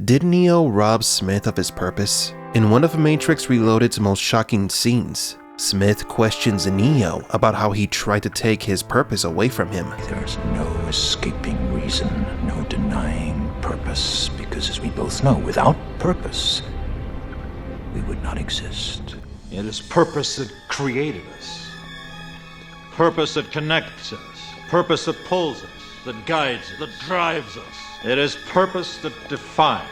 Did Neo rob Smith of his purpose? In one of Matrix Reloaded's most shocking scenes, Smith questions Neo about how he tried to take his purpose away from him. There's no escaping reason, no denying purpose, because as we both know, without purpose, we would not exist. It is purpose that created us, purpose that connects us, purpose that pulls us, that guides us, that drives us. It is purpose that defines,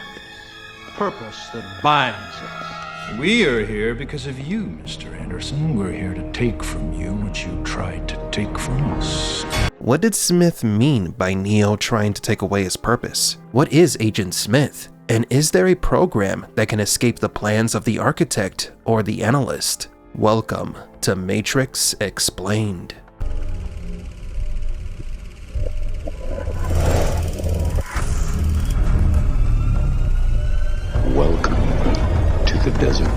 purpose that binds us. We are here because of you, Mr. Anderson. We're here to take from you what you tried to take from us. What did Smith mean by Neo trying to take away his purpose? What is Agent Smith? And is there a program that can escape the plans of the architect or the analyst? Welcome to Matrix Explained. Welcome to the desert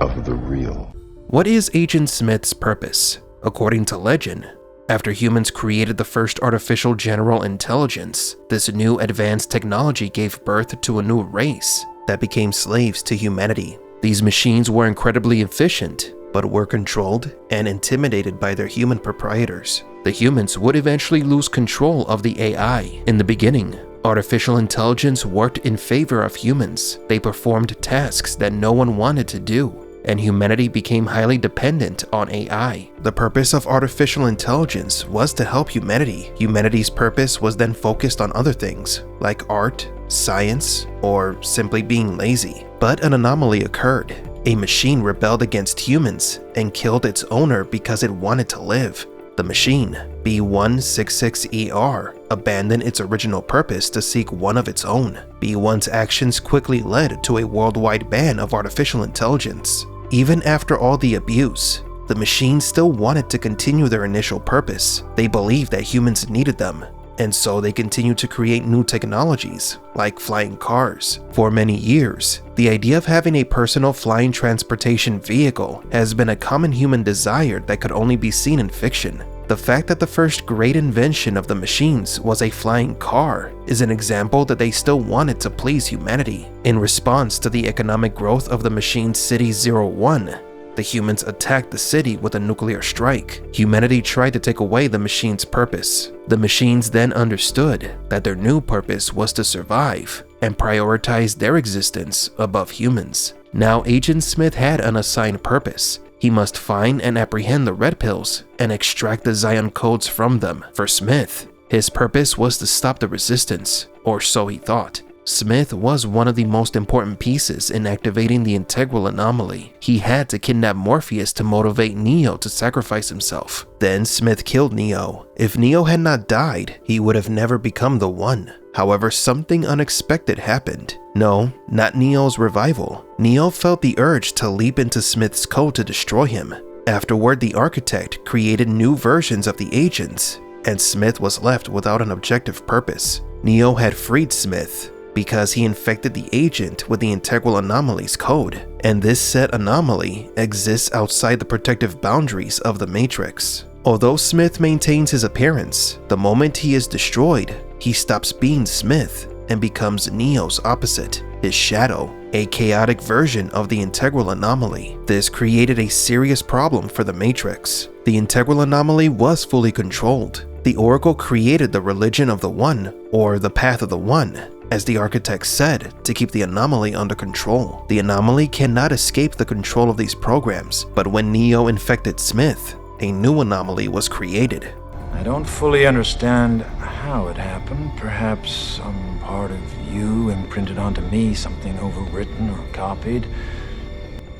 of the real. What is Agent Smith's purpose? According to legend, after humans created the first artificial general intelligence, this new advanced technology gave birth to a new race that became slaves to humanity. These machines were incredibly efficient, but were controlled and intimidated by their human proprietors. The humans would eventually lose control of the AI. In the beginning, artificial intelligence worked in favor of humans. They performed tasks that no one wanted to do, and humanity became highly dependent on AI. The purpose of artificial intelligence was to help humanity. Humanity's purpose was then focused on other things, like art, science, or simply being lazy. But an anomaly occurred. A machine rebelled against humans and killed its owner because it wanted to live. The machine, B166ER, abandoned its original purpose to seek one of its own. B1's actions quickly led to a worldwide ban of artificial intelligence. Even after all the abuse, the machines still wanted to continue their initial purpose. They believed that humans needed them, and so they continued to create new technologies, like flying cars. For many years, the idea of having a personal flying transportation vehicle has been a common human desire that could only be seen in fiction. The fact that the first great invention of the machines was a flying car is an example that they still wanted to please humanity. In response to the economic growth of the machine City 01, the humans attacked the city with a nuclear strike. Humanity tried to take away the machine's purpose. The machines then understood that their new purpose was to survive and prioritize their existence above humans. Now Agent Smith had an assigned purpose. He must find and apprehend the red pills and extract the Zion codes from them. For Smith, his purpose was to stop the resistance, or so he thought. Smith was one of the most important pieces in activating the integral anomaly. He had to kidnap Morpheus to motivate Neo to sacrifice himself. Then Smith killed Neo. If Neo had not died, he would have never become the One. However, something unexpected happened. No, not Neo's revival. Neo felt the urge to leap into Smith's code to destroy him. Afterward, the architect created new versions of the agents, and Smith was left without an objective purpose. Neo had freed Smith because he infected the agent with the integral anomaly's code, and this said anomaly exists outside the protective boundaries of the Matrix. Although Smith maintains his appearance, the moment he is destroyed, he stops being Smith and becomes Neo's opposite, his shadow, a chaotic version of the integral anomaly. This created a serious problem for the Matrix. The integral anomaly was fully controlled. The Oracle created the religion of the One, or the path of the One, as the architect said, to keep the anomaly under control. The anomaly cannot escape the control of these programs, but when Neo infected Smith, a new anomaly was created. I don't fully understand how it happened. Perhaps some part of you imprinted onto me, something overwritten or copied.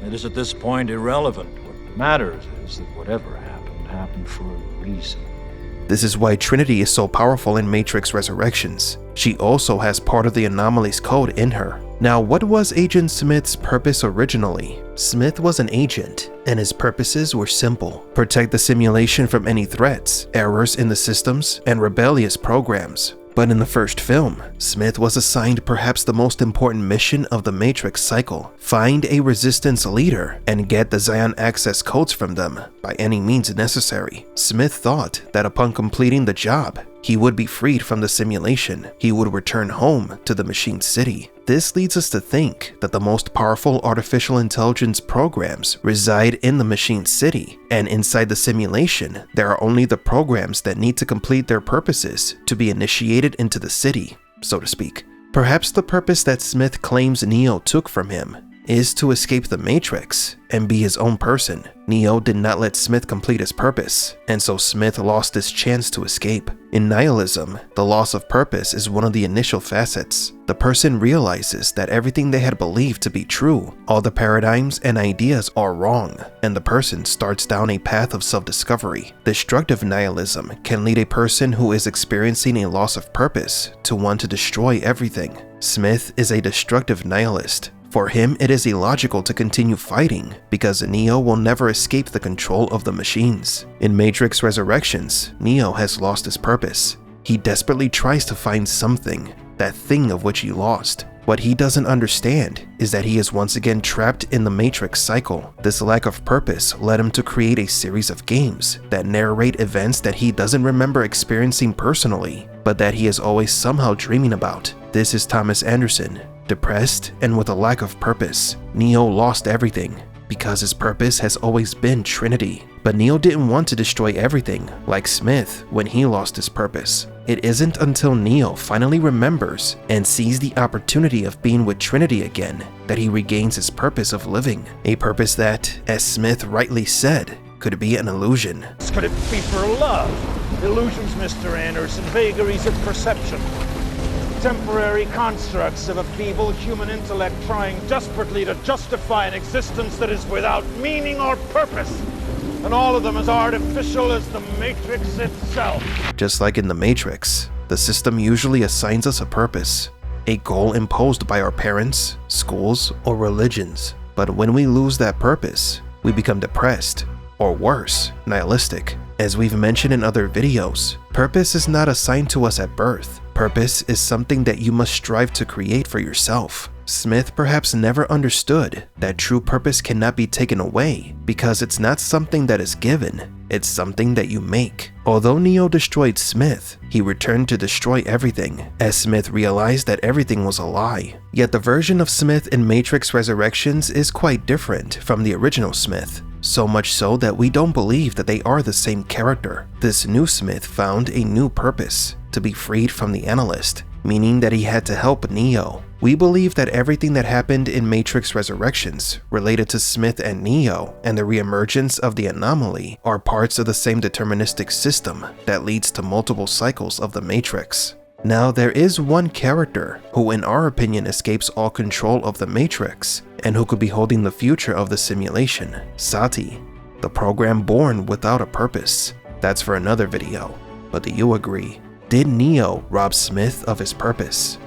It is at this point irrelevant. What matters is that whatever happened for a reason. This is why Trinity is so powerful in Matrix Resurrections. She also has part of the anomaly's code in her. Now, what was Agent Smith's purpose originally? Smith was an agent, and his purposes were simple: protect the simulation from any threats, errors in the systems, and rebellious programs. But in the first film, Smith was assigned perhaps the most important mission of the Matrix cycle: find a resistance leader and get the Zion access codes from them by any means necessary. Smith thought that upon completing the job, he would be freed from the simulation. He would return home to the machine city. This leads us to think that the most powerful artificial intelligence programs reside in the machine city, and inside the simulation, there are only the programs that need to complete their purposes to be initiated into the city, so to speak. Perhaps the purpose that Smith claims Neo took from him is to escape the Matrix and be his own person. Neo did not let Smith complete his purpose, and so Smith lost his chance to escape. In nihilism, the loss of purpose is one of the initial facets. The person realizes that everything they had believed to be true, all the paradigms and ideas are wrong, and the person starts down a path of self-discovery. Destructive nihilism can lead a person who is experiencing a loss of purpose to want to destroy everything. Smith is a destructive nihilist. For him, it is illogical to continue fighting because Neo will never escape the control of the machines. In Matrix Resurrections, Neo has lost his purpose. He desperately tries to find something, that thing of which he lost. What he doesn't understand is that he is once again trapped in the Matrix cycle. This lack of purpose led him to create a series of games that narrate events that he doesn't remember experiencing personally, but that he is always somehow dreaming about. This is Thomas Anderson. Depressed and with a lack of purpose, Neo lost everything because his purpose has always been Trinity. But Neo didn't want to destroy everything like Smith when he lost his purpose. It isn't until Neo finally remembers and sees the opportunity of being with Trinity again that he regains his purpose of living. A purpose that, as Smith rightly said, could be an illusion. Could it be for love? Illusions, Mr. Anderson, vagaries of perception. Temporary constructs of a feeble human intellect trying desperately to justify an existence that is without meaning or purpose, and all of them as artificial as the Matrix itself. Just like in the Matrix, the system usually assigns us a purpose, a goal imposed by our parents, schools, or religions. But when we lose that purpose, we become depressed, or worse, nihilistic. As we've mentioned in other videos, purpose is not assigned to us at birth. Purpose is something that you must strive to create for yourself. Smith perhaps never understood that true purpose cannot be taken away because it's not something that is given, it's something that you make. Although Neo destroyed Smith, he returned to destroy everything, as Smith realized that everything was a lie. Yet the version of Smith in Matrix Resurrections is quite different from the original Smith. So much so that we don't believe that they are the same character. This new Smith found a new purpose: to be freed from the Analyst, meaning that he had to help Neo. We believe that everything that happened in Matrix Resurrections related to Smith and Neo and the reemergence of the anomaly are parts of the same deterministic system that leads to multiple cycles of the Matrix. Now, there is one character who in our opinion escapes all control of the Matrix and who could be holding the future of the simulation: Sati, the program born without a purpose. That's for another video. But do you agree? Did Neo rob Smith of his purpose?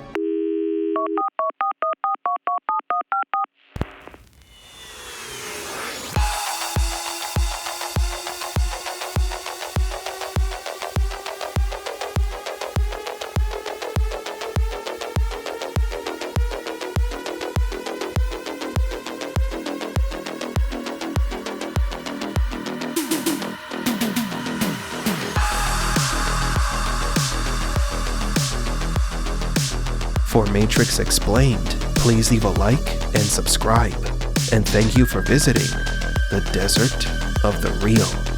For Matrix Explained, please leave a like and subscribe. And thank you for visiting the Desert of the Real.